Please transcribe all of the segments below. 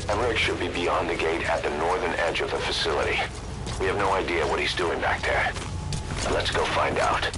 Emmerich should be beyond the gate at the northern edge of the facility. We have no idea what he's doing back there. Let's go find out.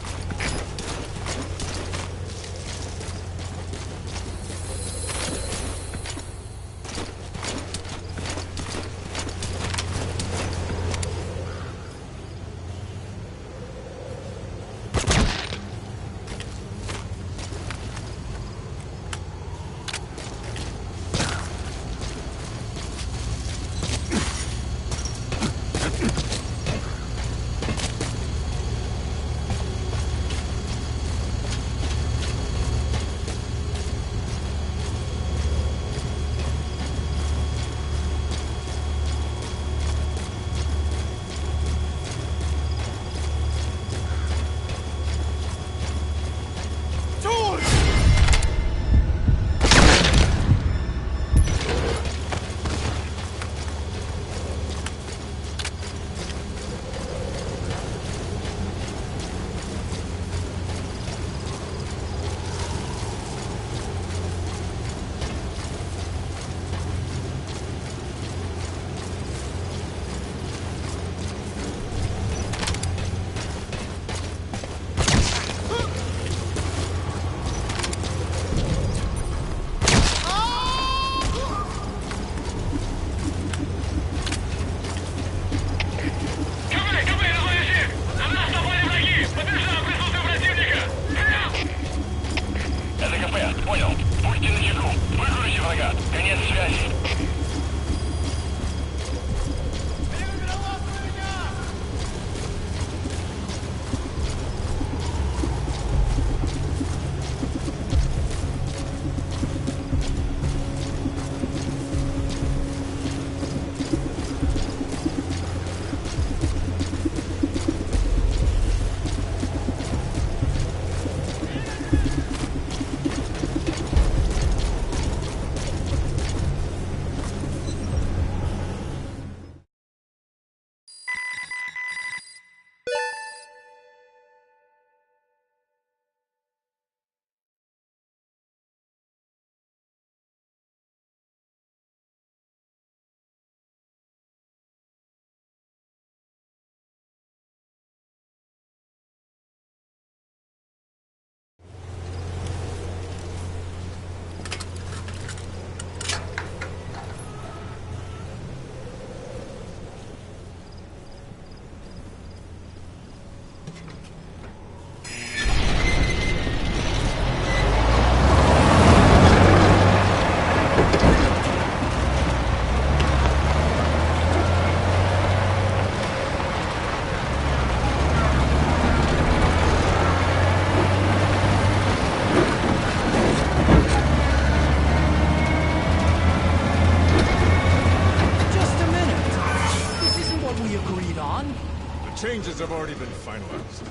Changes have already been finalized.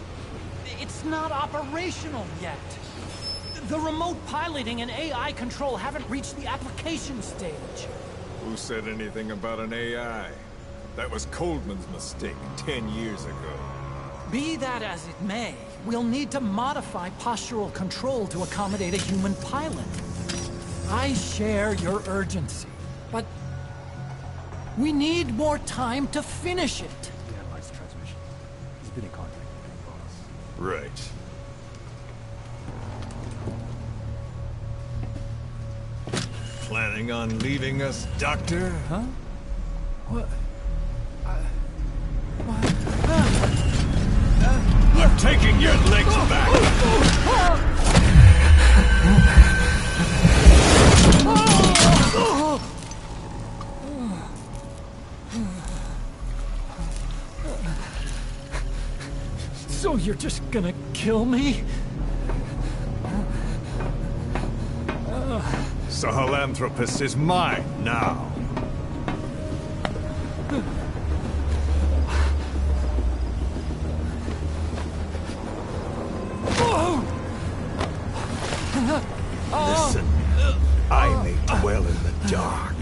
It's not operational yet. The remote piloting and AI control haven't reached the application stage. Who said anything about an AI? That was Coldman's mistake 10 years ago. Be that as it may, we'll need to modify postural control to accommodate a human pilot. I share your urgency, but we need more time to finish it. We analyzed the transmission. He's been in contact with the boss. Right. Planning on leaving us, Doctor? Huh? What? I'm taking your legs back! So you're just gonna kill me? Sahelanthropus is mine now. Listen, I may dwell in the dark,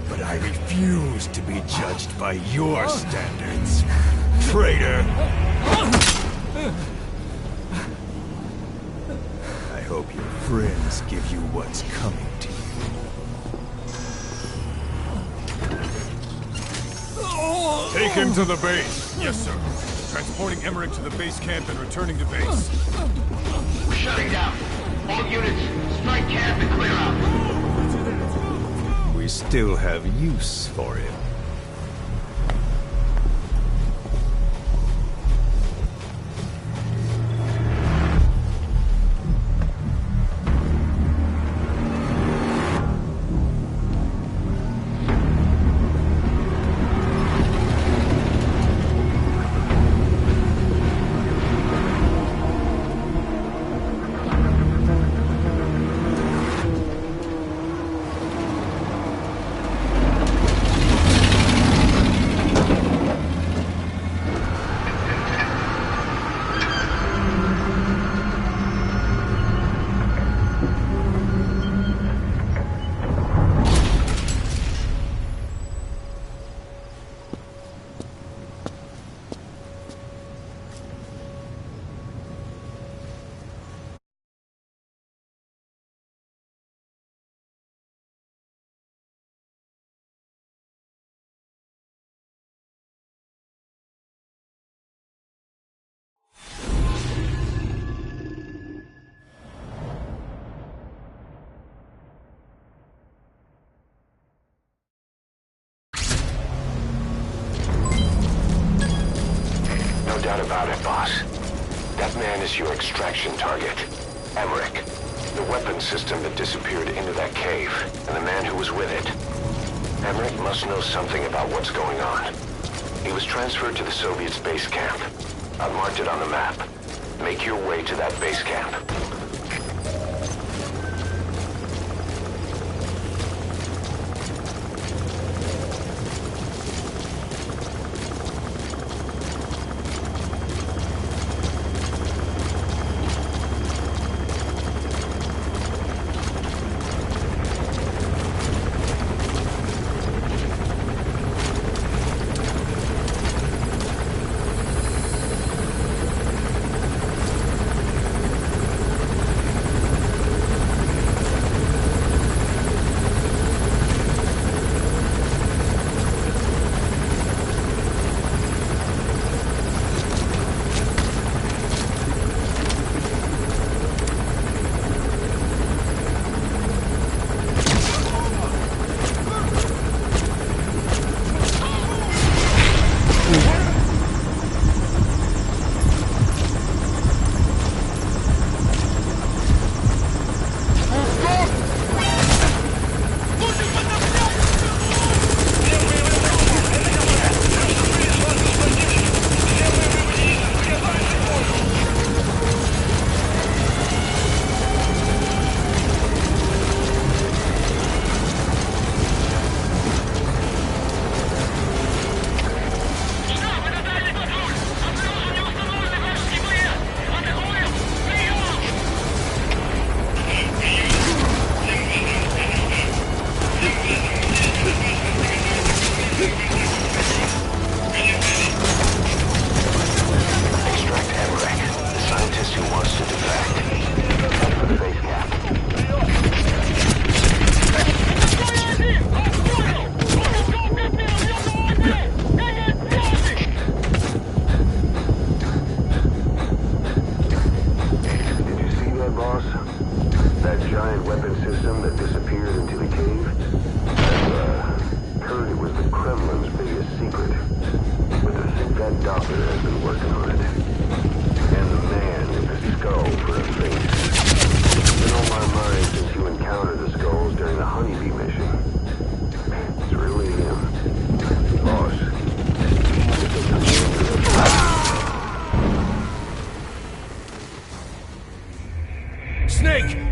but I refuse to be judged by your standards, traitor! I hope your friends give you what's coming to you. Take him to the base. Yes, sir. Transporting Emmerich to the base camp and returning to base. We're shutting down. All units, strike camp and clear out. We still have use for him. No doubt about it, boss. That man is your extraction target. Emmerich. The weapon system that disappeared into that cave, and the man who was with it. Emmerich must know something about what's going on. He was transferred to the Soviets' base camp. I've marked it on the map. Make your way to that base camp.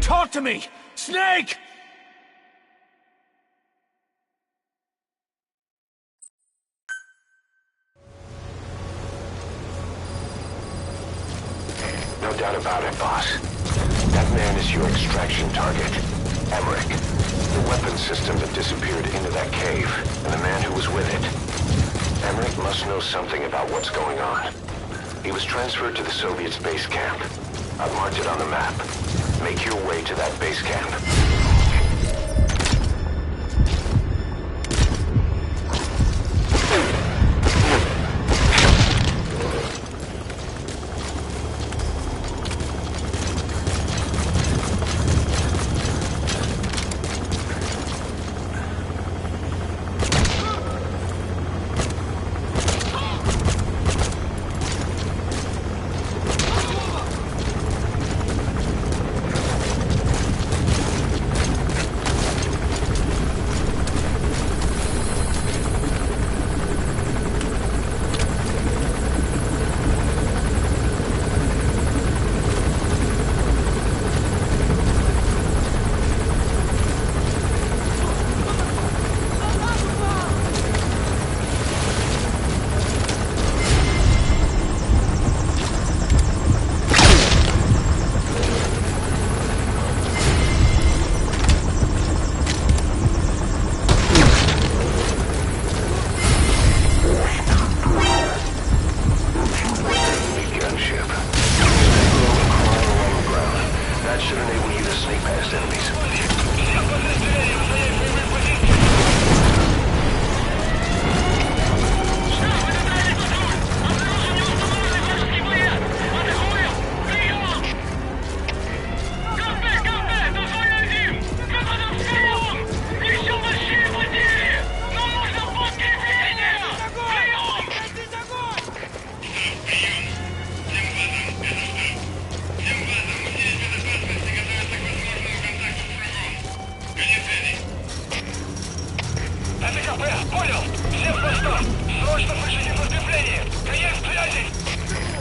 talk to me! Snake! No doubt about it, boss. That man is your extraction target, Emmerich. The weapon system that disappeared into that cave, and the man who was with it. Emmerich must know something about what's going on. He was transferred to the Soviet base camp. I've marked it on the map. Make your way to that base camp.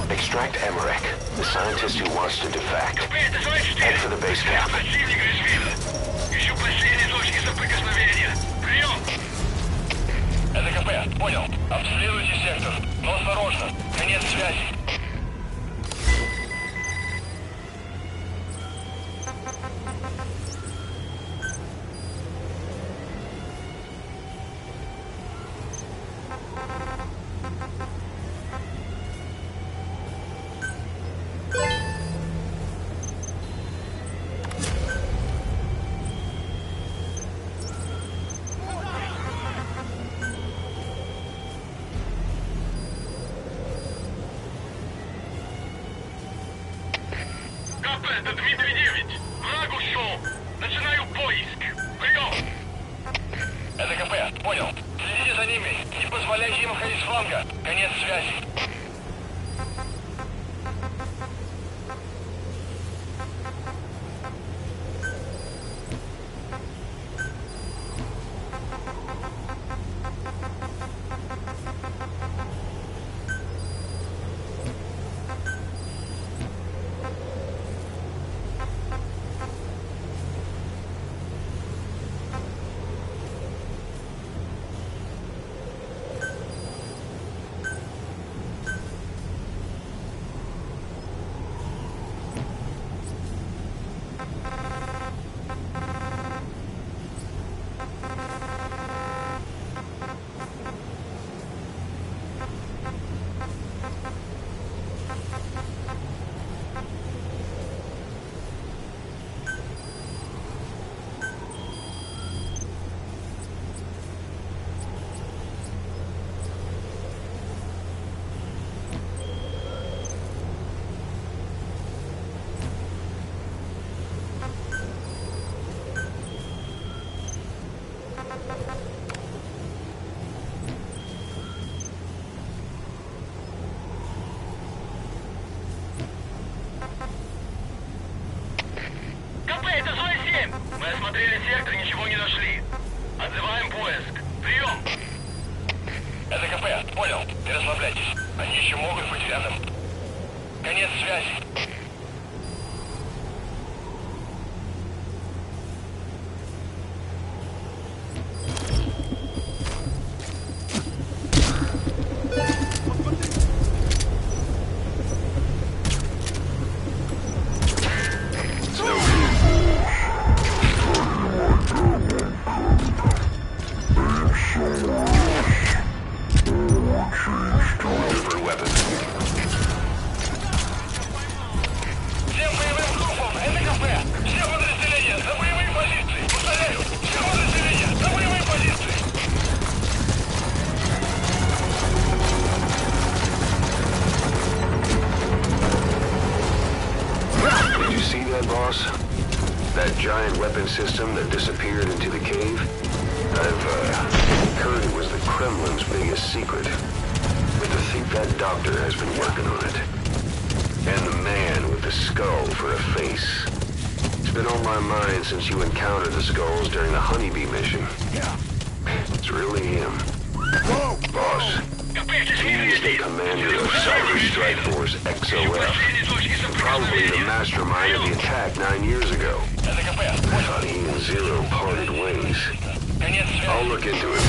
Extract Emmerich, the scientist who wants to defect. Head for the base camp. Это КП, понял. Обследуйте сектор. Но осторожно, конец связи. Это Дмитрий 9. Враг ушел. Начинаю поиск. Прием. Это КП, понял. Следите за ними. Не позволяйте им ходить с фланга. Конец связи. Мы осмотрели сектор, ничего не нашли. Отзываем поиск. Прием. Это КП, понял. Не расслабляйтесь. Они еще могут быть рядом. Конец связи. that, boss? That giant weapon system that disappeared into the cave? I've heard it was the Kremlin's biggest secret. But to think that doctor has been working on it. And the man with the skull for a face. It's been on my mind since you encountered the skulls during the Honeybee mission. Yeah. It's really him. Whoa! Boss, he's the commander of Cyber Strike Force XOF. Probably the mastermind of the attack 9 years ago. I thought he and Zero parted ways. I'll look into it.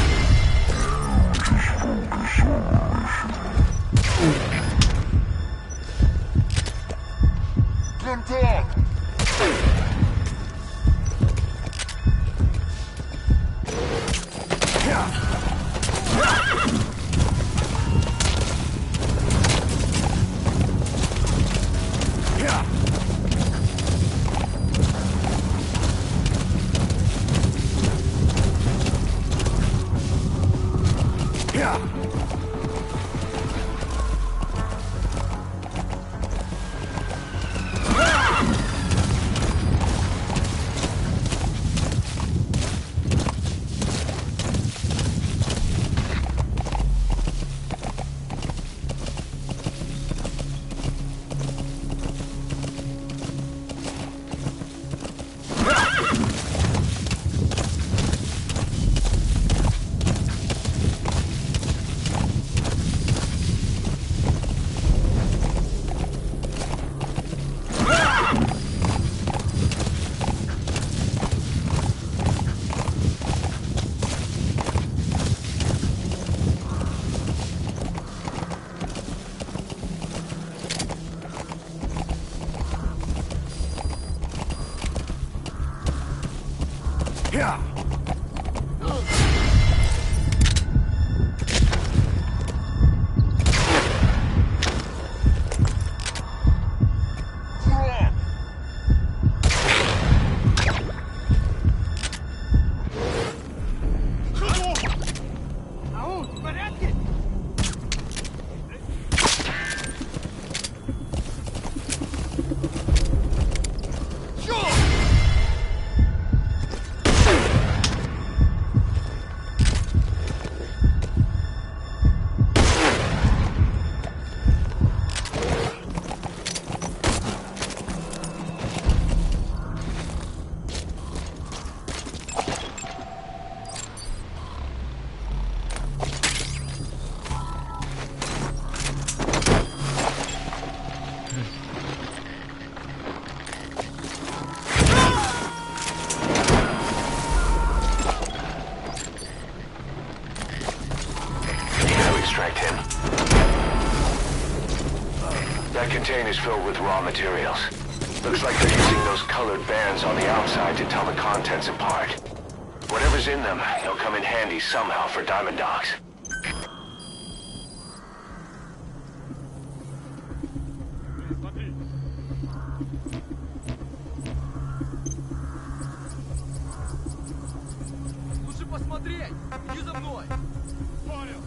Come talk! Yeah. That container's filled with raw materials. Looks like they're using those colored bands on the outside to tell the contents apart. Whatever's in them, they'll come in handy somehow for Diamond Dogs. Лучше посмотреть! Иди за мной! Понял!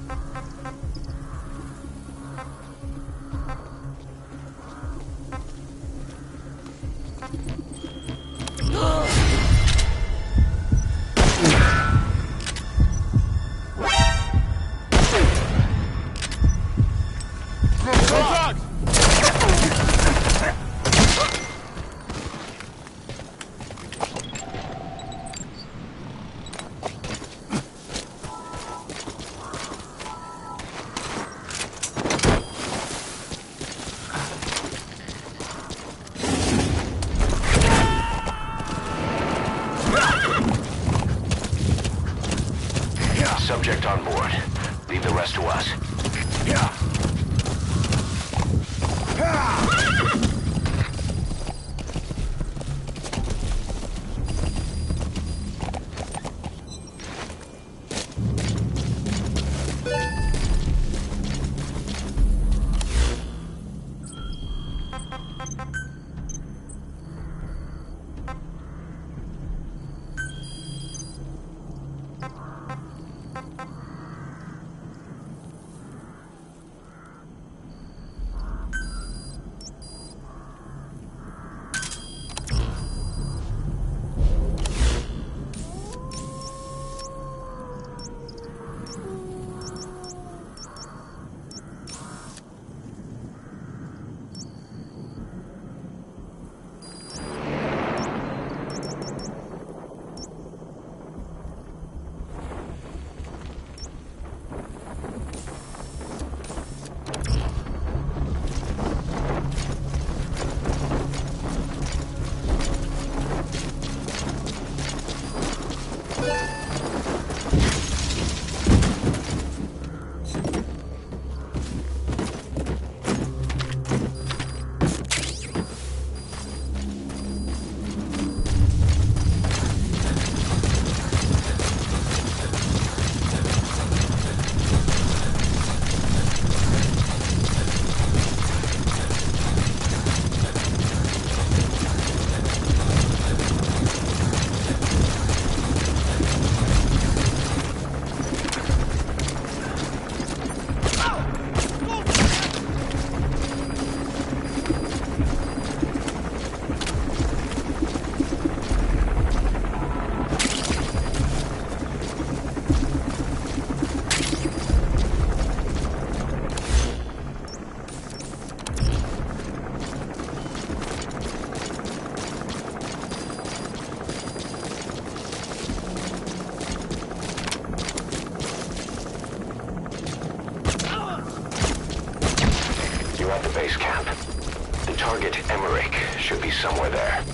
target, Emmerich, should be somewhere there.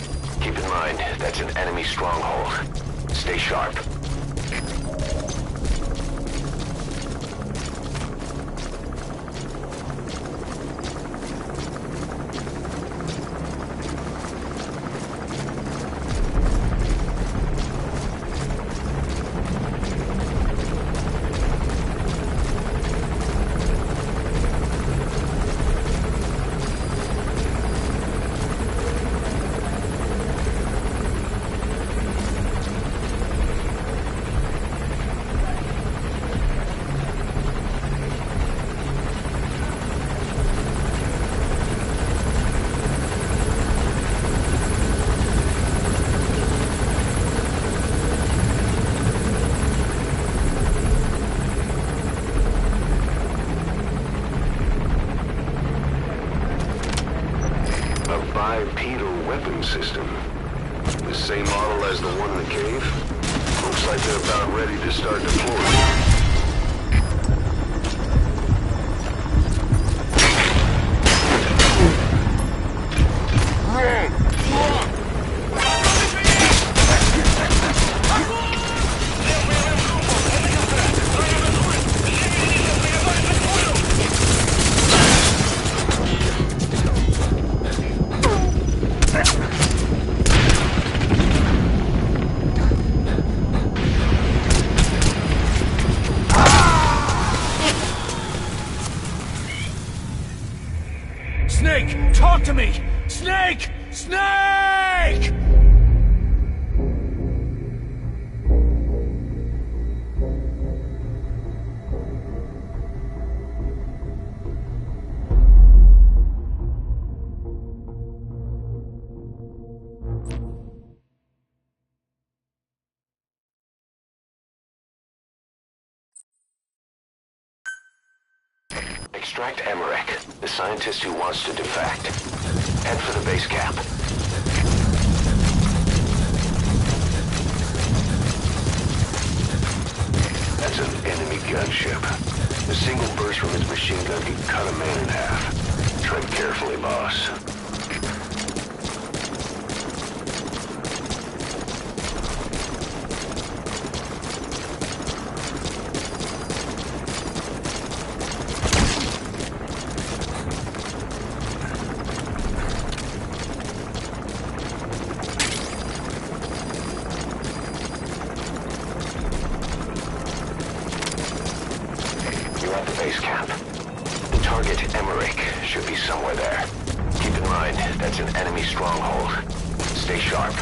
Keep in mind, that's an enemy stronghold. Stay sharp. Bipedal weapon system. The same model as the one in the cave? Looks like they're about ready to start deploying. Snake! Talk to me! Snake! Snake! Extract Emmerich, the scientist who wants to defect. Head for the base camp. That's an enemy gunship. A single burst from its machine gun can cut a man in half. Tread carefully, boss. Base camp. The target, Emmerich, should be somewhere there. Keep in mind, that's an enemy stronghold. Stay sharp.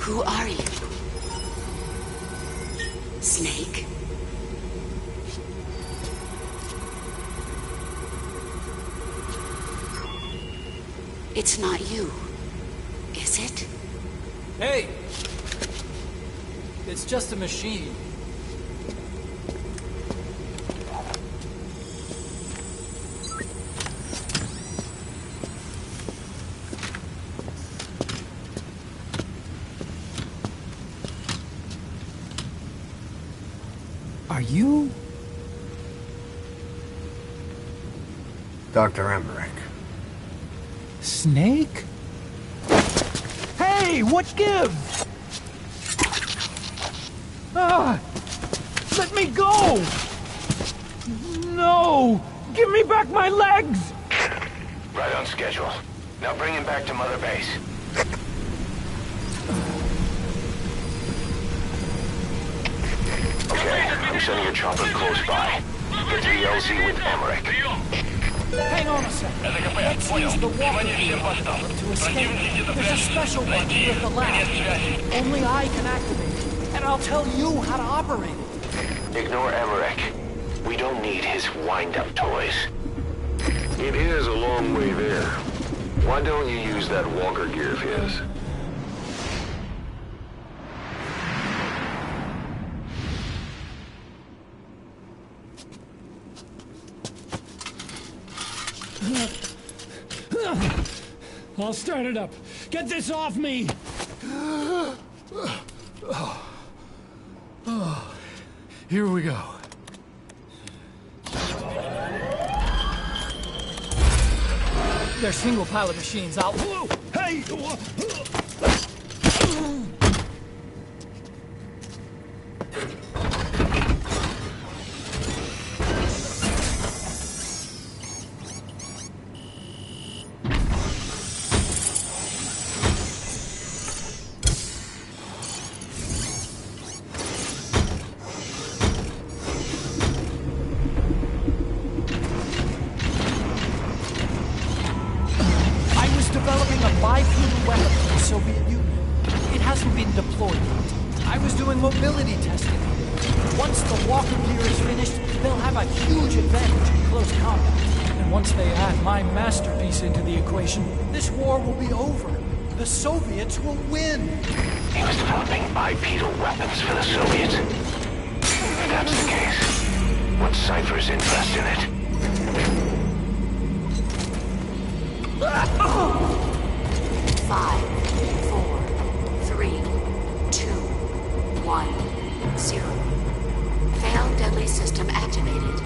Who are you? Snake? It's not you, is it? Hey! It's just a machine. Are you... Dr. Emmerich. Snake? Hey, what gives? Ah! Let me go! No! Give me back my legs! Right on schedule. Now bring him back to Mother Base. Okay, I'm sending a chopper close by. Get to the LZ with Emmerich. Hang on a second. Let's use the walker gear to escape. There's a special one here at the lab. Only I can activate it, and I'll tell you how to operate it. Ignore Emmerich. We don't need his wind-up toys. It is a long way there. Why don't you use that walker gear of his? I'll start it up. Get this off me! Here we go. They're single-pilot machines. I'll... Hey! Developing a bipedal weapon for the Soviet Union. It hasn't been deployed yet. I was doing mobility testing. Once the walker gear is finished, they'll have a huge advantage in close combat. And once they add my masterpiece into the equation, this war will be over. The Soviets will win. He was developing bipedal weapons for the Soviets. If that's the case, what's Cypher's interest in it? 5, 4, 3, 2, 1, 0. Failed deadly system activated.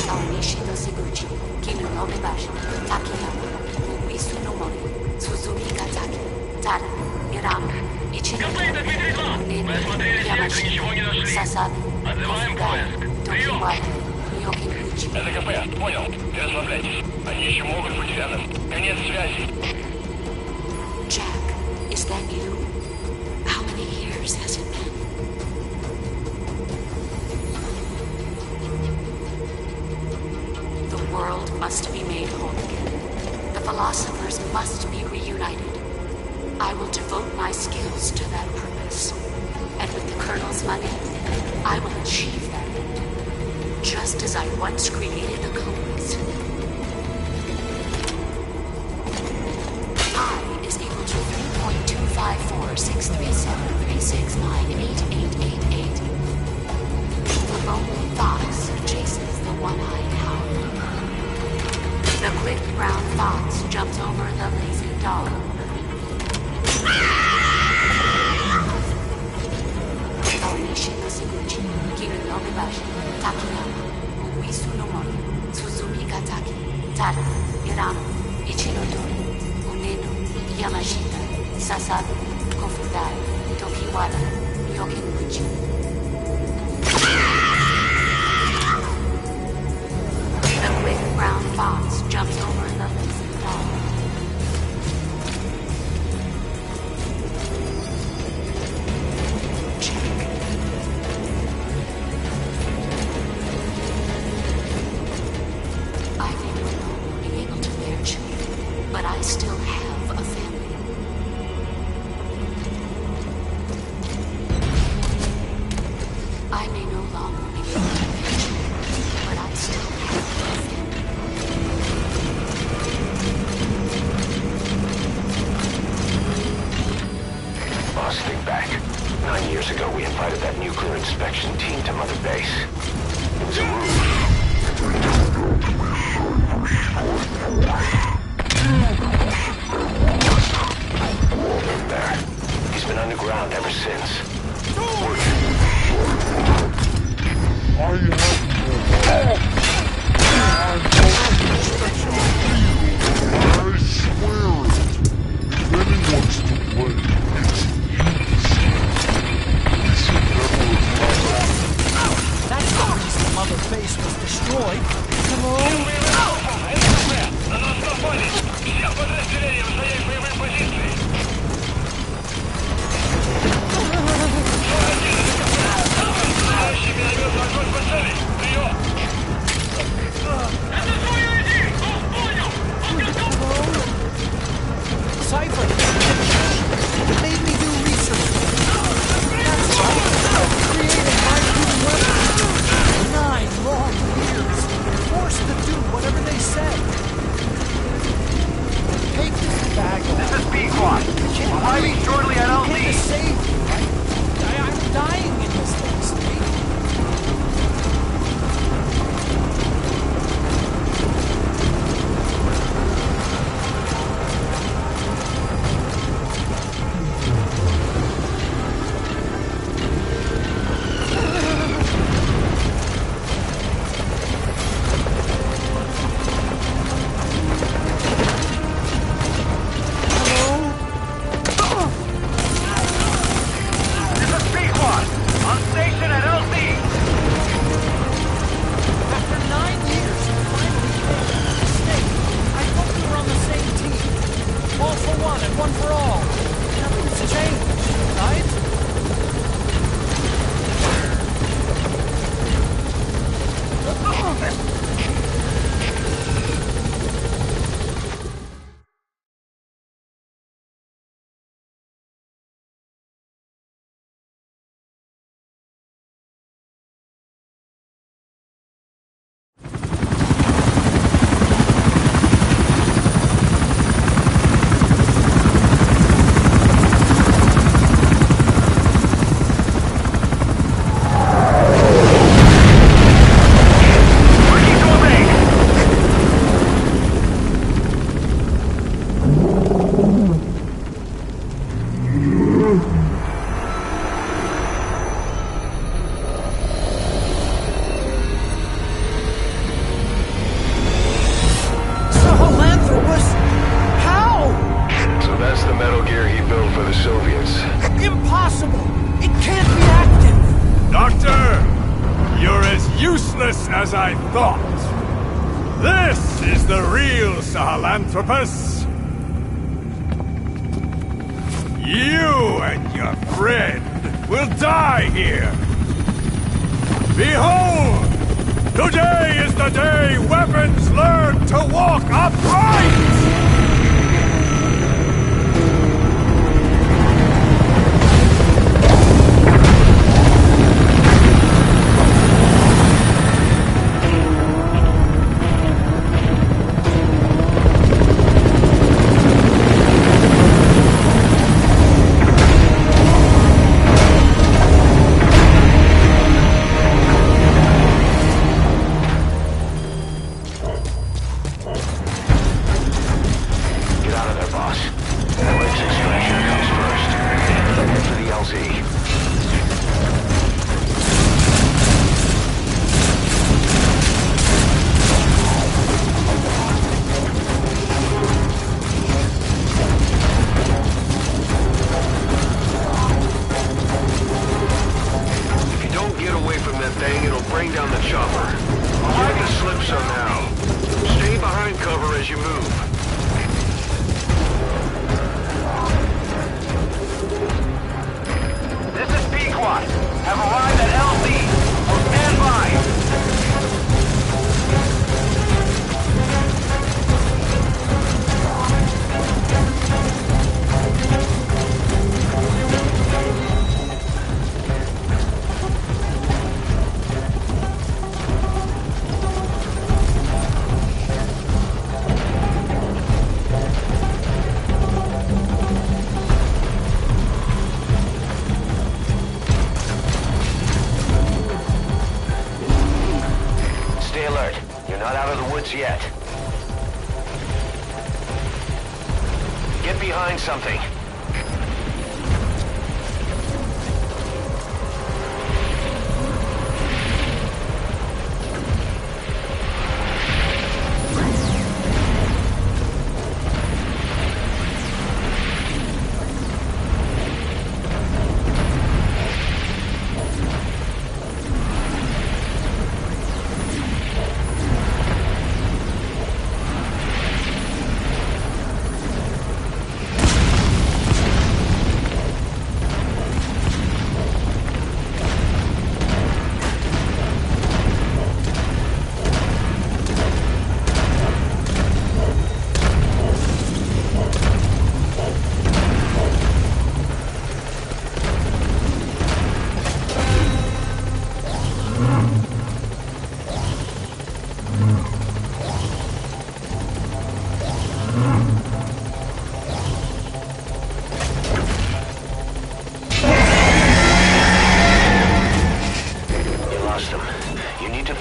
Taonishi no Seguchi, Kinu no Nebashi, Takiyama, Uisu no Mori, Suzumi Gazaki, Tada, Irama, Ichino, Nenu, Yamashi, Sasabi, Kofugai, Tokiwai, ЛКП, понял. Не расслабляйтесь. Они еще могут быть рядом. Конец связи. Jack, is that you? How many years has it been? The world must be made whole again. The philosophers must be reunited. I will devote my skills to that purpose. And with the Colonel's money, I will achieve that end. Just as I once created the codes. I is equal to 3.2546373698888. The lonely fox chases the one-eyed hound. The quick brown fox jumps over the lazy dog. Taonishi no Seguchi, Kinu no Nebashi, Takiyama, Uisu no Mori, Suzumi Gataki, Tada, Irama, Ichinotori, Unenu, Yamashita, Sasabi, Kofugai, Tokiwara, Yokinbuchi. The quick brown fox jumps over the lazy dog. I may no longer be able to bear children, but I still have a family. It was a ruse. There. He's been underground ever since. That's the reason Mother Base was destroyed. Hello? На нас напали! Всех подразделений занять боевые позиции! Настоящий минометный огонь по цели! Прием! Это твой один! Он понял! Он готов! Cypher! It made me do research. That's right. Created my new weapons. 9 long years. Forced to do whatever they said. Take this bag off. This is Pequod. Arriving shortly at You came to LZ. save me, right? I'm dying in this thing, Snake. This is Pequod. On station at LZ. After 9 years, you finally came. Snake, I thought we were on the same team. All for one and one for all. Nothing's changed, right? Working to obey. Sahelanthropus? How? So that's the Metal Gear he built for the Soviets. Impossible! It can't be active! Doctor, you're as useless as I thought. This is the real Sahelanthropus. You and your friend will die here. Behold! Today is the day weapons learn to walk upright! Get out of there, boss. Emmerich's extraction comes first. Then head for the LZ. If you don't get away from that thing, it'll bring down the chopper. Get him to slip somehow. Stay behind cover as you move. This is Pequod. Have arrived at LZ. Will stand by. Stay alert. You're not out of the woods yet. Get behind something.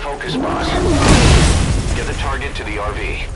Focus, boss. Get the target to the RV.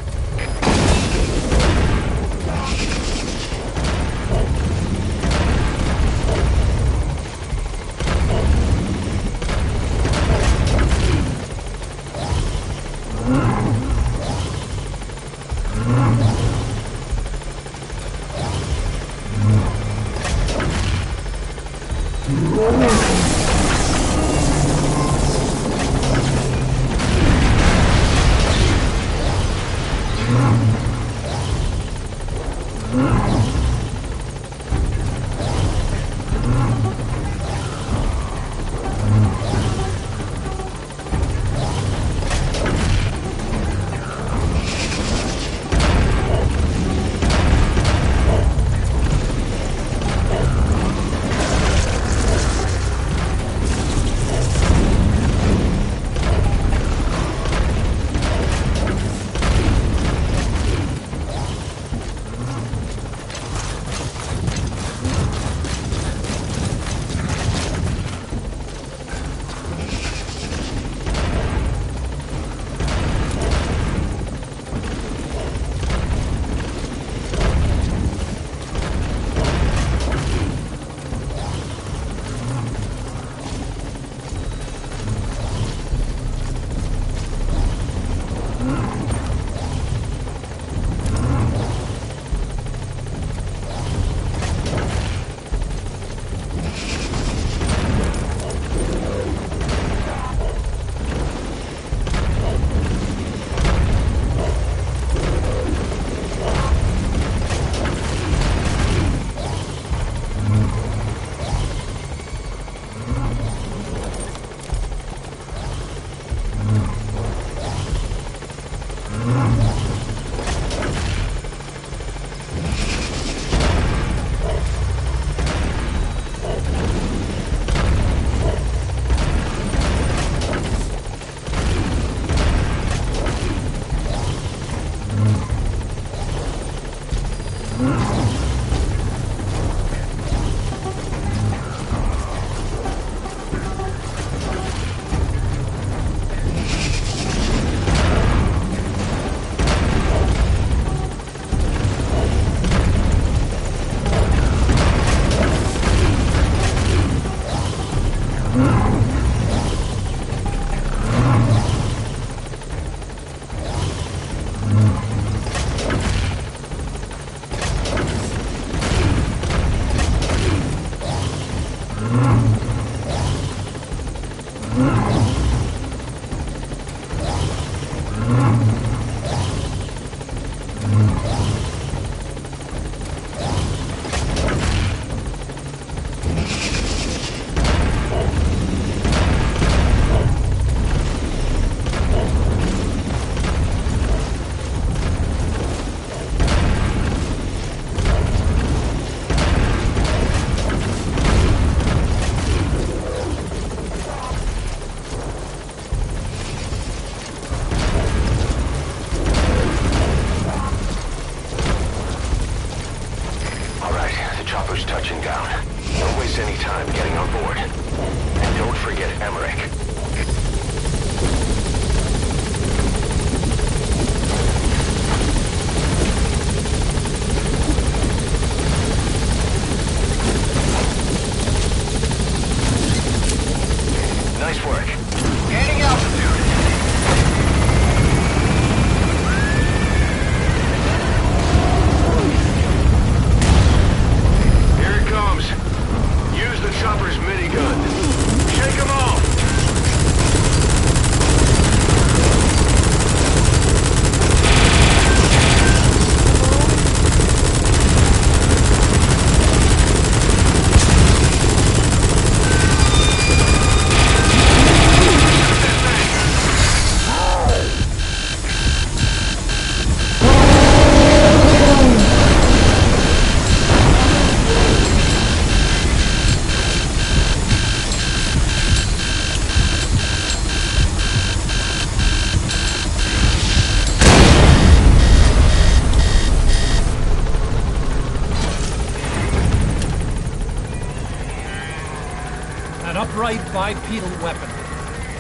light bipedal weapon.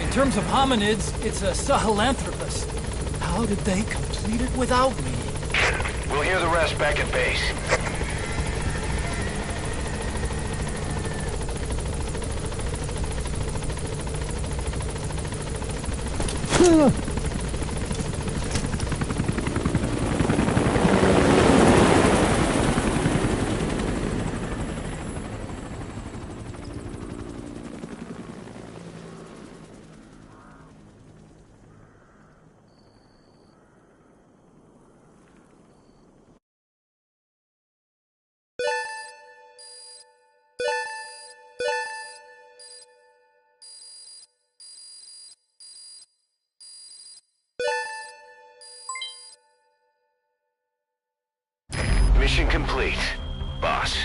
In terms of hominids, it's a sahelanthropus. How did they complete it without me? We'll hear the rest back at base. Mission complete, boss.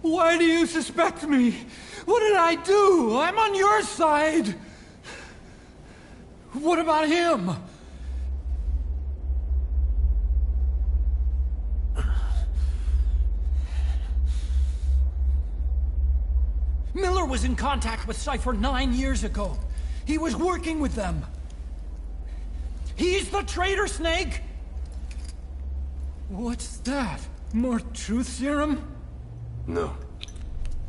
Why do you suspect me? What did I do? I'm on your side. What about him? Miller was in contact with Cypher 9 years ago. He was working with them. He's the traitor, Snake! What's that? More truth serum? No.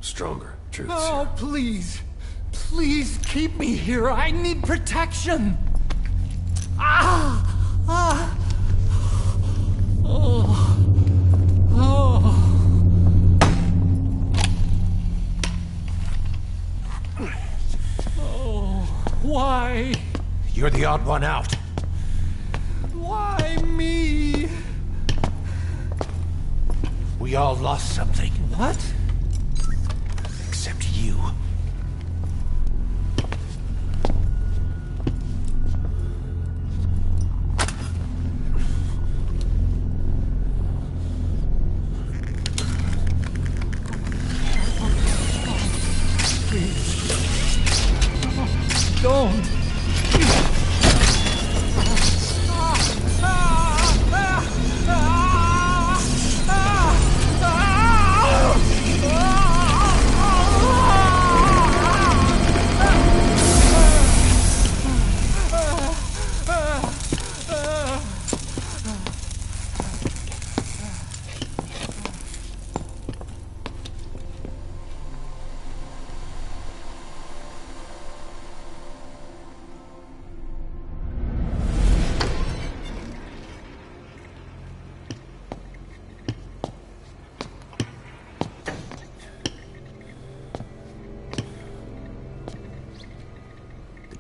Stronger truth Oh, serum. please. Please keep me here. I need protection. Ah! Ah! Oh. Oh. Oh. Why? You're the odd one out. Why me? We all lost something. What? Except you. Don't.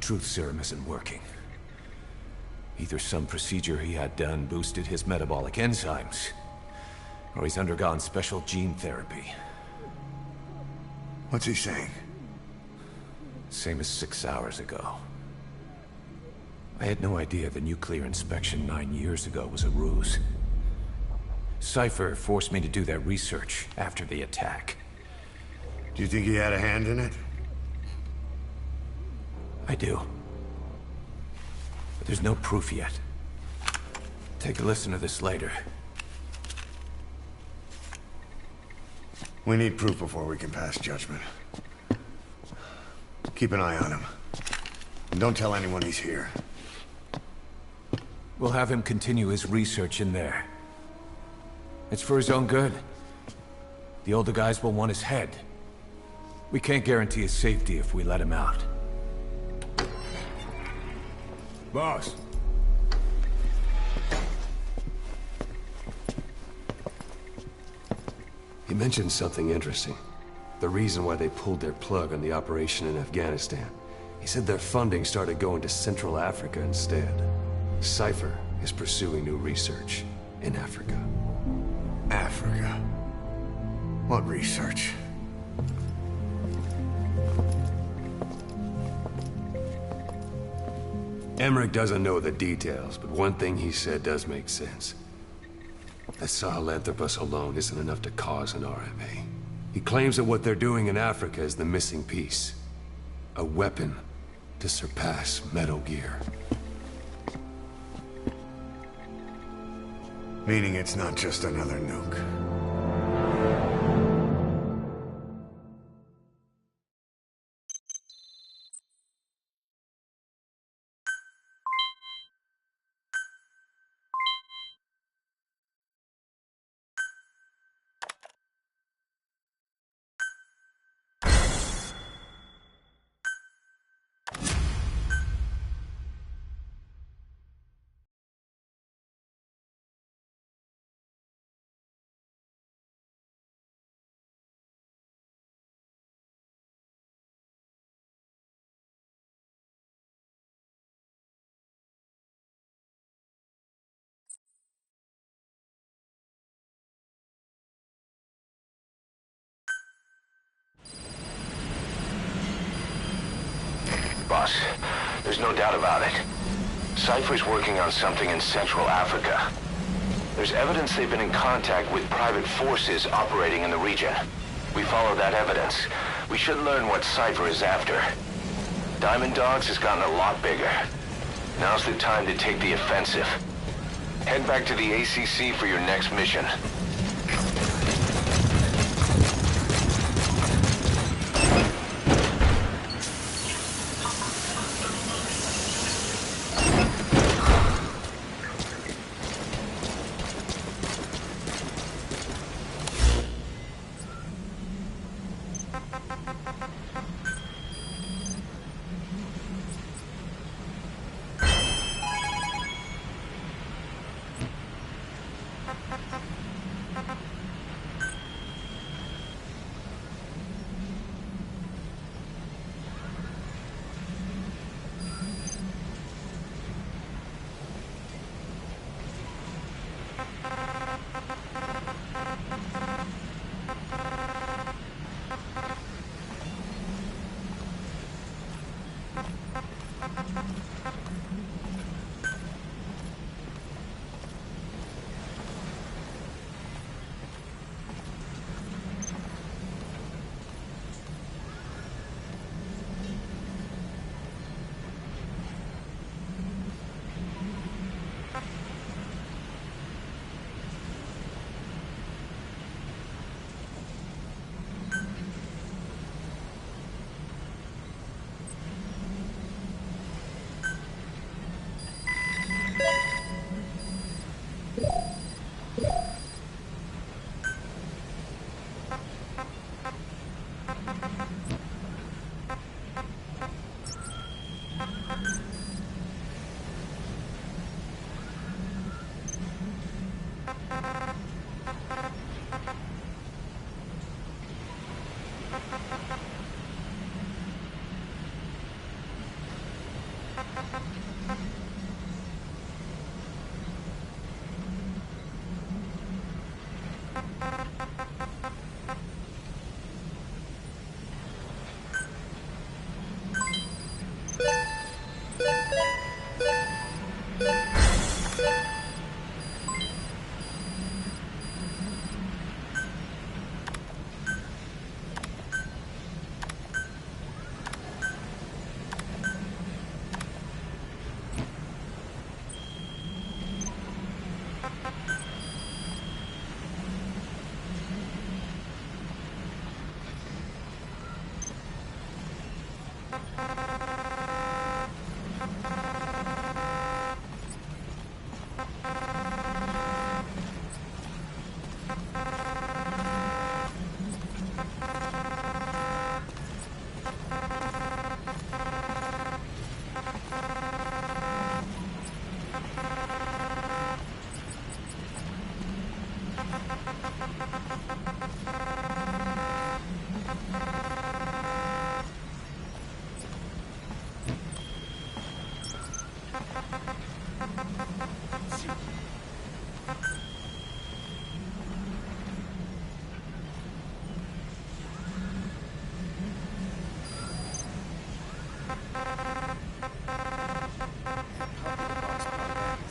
Truth serum isn't working. Either some procedure he had done boosted his metabolic enzymes, or he's undergone special gene therapy. What's he saying? Same as 6 hours ago. I had no idea the nuclear inspection 9 years ago was a ruse. Cypher forced me to do that research after the attack. Do you think he had a hand in it? I do. But there's no proof yet. Take a listen to this later. We need proof before we can pass judgment. Keep an eye on him. And don't tell anyone he's here. We'll have him continue his research in there. It's for his own good. The older guys will want his head. We can't guarantee his safety if we let him out. Boss. He mentioned something interesting. The reason why they pulled their plug on the operation in Afghanistan. He said their funding started going to Central Africa instead. Cypher is pursuing new research in Africa. Africa? What research? Emmerich doesn't know the details, but one thing he said does make sense. That Sahelanthropus alone isn't enough to cause an RMA. He claims that what they're doing in Africa is the missing piece. A weapon to surpass Metal Gear. Meaning it's not just another nuke. Boss, there's no doubt about it. Cypher's working on something in Central Africa. There's evidence they've been in contact with private forces operating in the region. We follow that evidence. We should learn what Cypher is after. Diamond Dogs has gotten a lot bigger. Now's the time to take the offensive. Head back to the ACC for your next mission.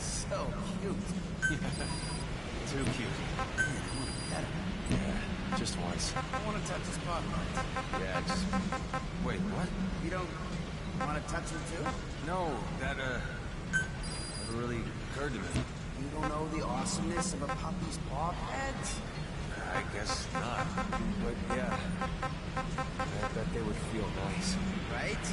So cute. Too cute. Yeah, just once. I want to touch the spotlight. Yeah, just... Wait, what? You don't want to touch him too? No, that, never really occurred to me. You don't know the awesomeness of a puppy's paw pad? I guess not. But, yeah. I bet they would feel nice. Right?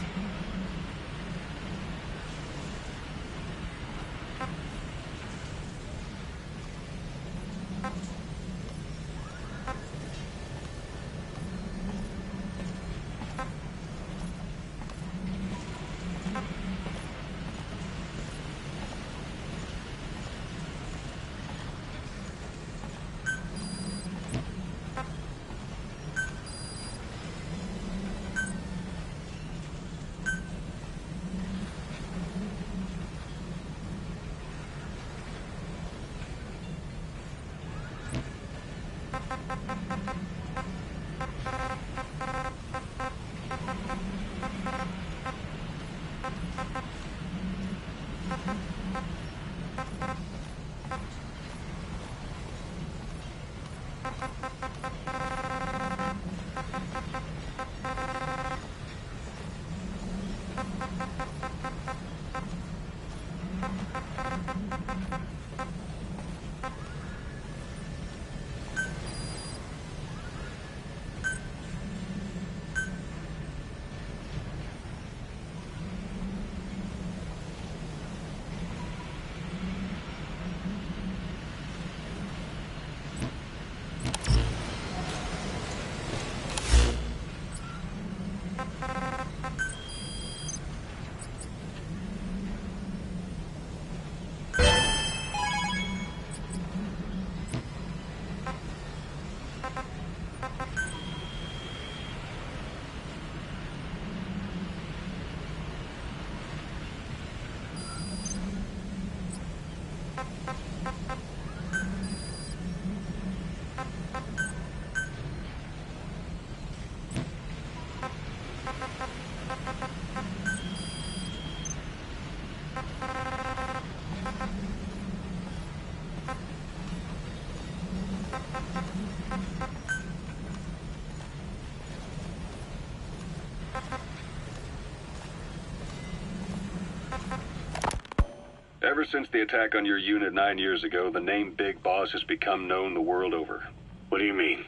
Ever since the attack on your unit 9 years ago, the name Big Boss has become known the world over. What do you mean?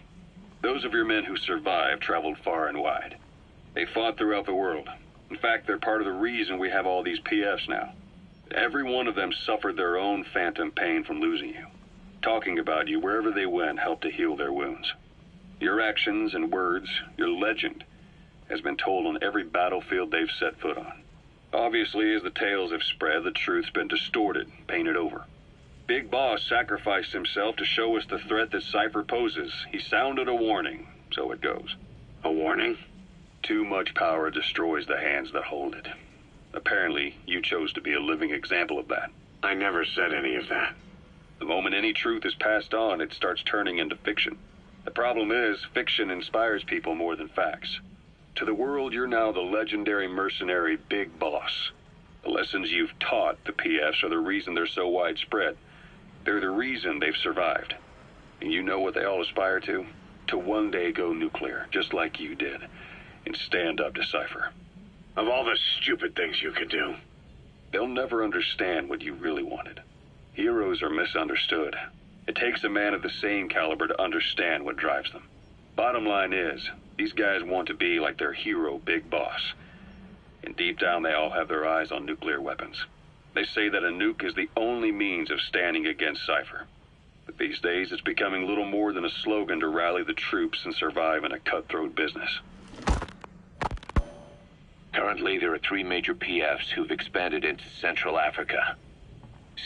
Those of your men who survived traveled far and wide. They fought throughout the world. In fact, they're part of the reason we have all these PFs now. Every one of them suffered their own phantom pain from losing you. Talking about you wherever they went helped to heal their wounds. Your actions and words, your legend, has been told on every battlefield they've set foot on. Obviously, as the tales have spread, the truth's been distorted, painted over. Big Boss sacrificed himself to show us the threat that Cypher poses. He sounded a warning, so it goes. A warning? Too much power destroys the hands that hold it. Apparently, you chose to be a living example of that. I never said any of that. The moment any truth is passed on, it starts turning into fiction. The problem is, fiction inspires people more than facts. To the world, you're now the legendary mercenary Big Boss. The lessons you've taught the PFs are the reason they're so widespread. They're the reason they've survived. And you know what they all aspire to? To one day go nuclear, just like you did, and stand up to Cypher. Of all the stupid things you could do. They'll never understand what you really wanted. Heroes are misunderstood. It takes a man of the same caliber to understand what drives them. Bottom line is, these guys want to be like their hero, Big Boss. And deep down, they all have their eyes on nuclear weapons. They say that a nuke is the only means of standing against Cypher. But these days, it's becoming little more than a slogan to rally the troops and survive in a cutthroat business. Currently, there are 3 major PFs who've expanded into Central Africa.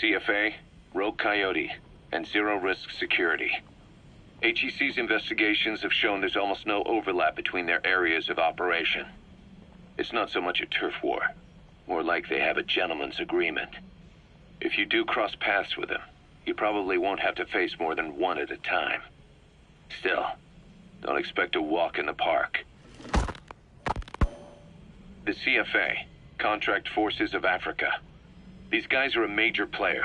CFA, Rogue Coyote, and Zero Risk Security. HEC's investigations have shown there's almost no overlap between their areas of operation. It's not so much a turf war, more like they have a gentleman's agreement. If you do cross paths with them, you probably won't have to face more than one at a time. Still, don't expect a walk in the park. This CFA, Contract Forces of Africa. These guys are a major player.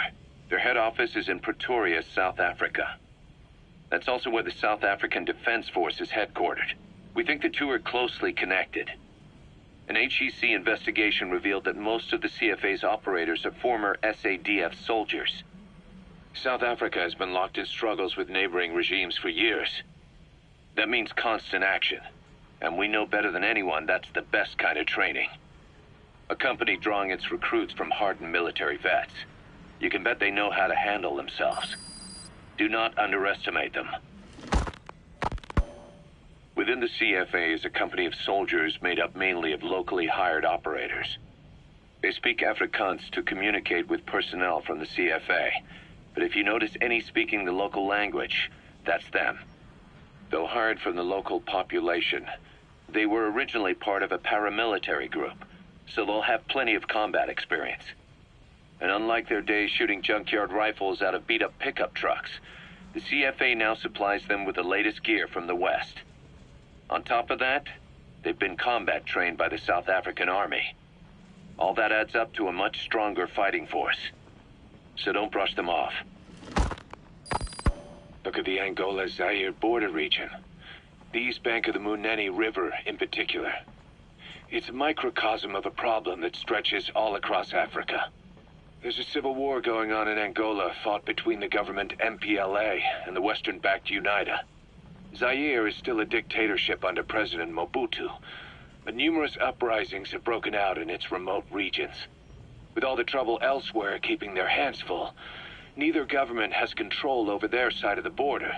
Their head office is in Pretoria, South Africa. That's also where the South African Defense Force is headquartered. We think the two are closely connected. An HEC investigation revealed that most of the CFA's operators are former SADF soldiers. South Africa has been locked in struggles with neighboring regimes for years. That means constant action, and we know better than anyone that's the best kind of training. A company drawing its recruits from hardened military vets. You can bet they know how to handle themselves. Do not underestimate them. Within the CFA is a company of soldiers made up mainly of locally hired operators. They speak Afrikaans to communicate with personnel from the CFA, but if you notice any speaking the local language, that's them. Though hired from the local population, they were originally part of a paramilitary group, so they'll have plenty of combat experience. And unlike their days shooting junkyard rifles out of beat-up pickup trucks, the CFA now supplies them with the latest gear from the West. On top of that, they've been combat trained by the South African Army. All that adds up to a much stronger fighting force. So don't brush them off. Look at the Angola-Zaire border region. The east bank of the Munene River in particular. It's a microcosm of a problem that stretches all across Africa. There's a civil war going on in Angola fought between the government MPLA and the Western-backed UNITA. Zaire is still a dictatorship under President Mobutu, but numerous uprisings have broken out in its remote regions. With all the trouble elsewhere keeping their hands full, neither government has control over their side of the border.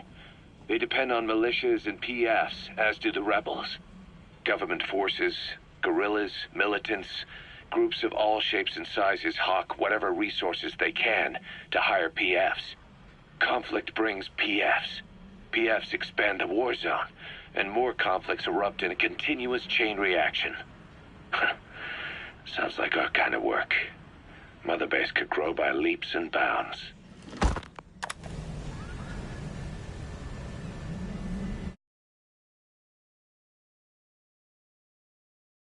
They depend on militias and PFs, as do the rebels. Government forces, guerrillas, militants, groups of all shapes and sizes hawk whatever resources they can to hire PFs. Conflict brings PFs. PFs expand the war zone, and more conflicts erupt in a continuous chain reaction. Sounds like our kind of work. Mother Base could grow by leaps and bounds.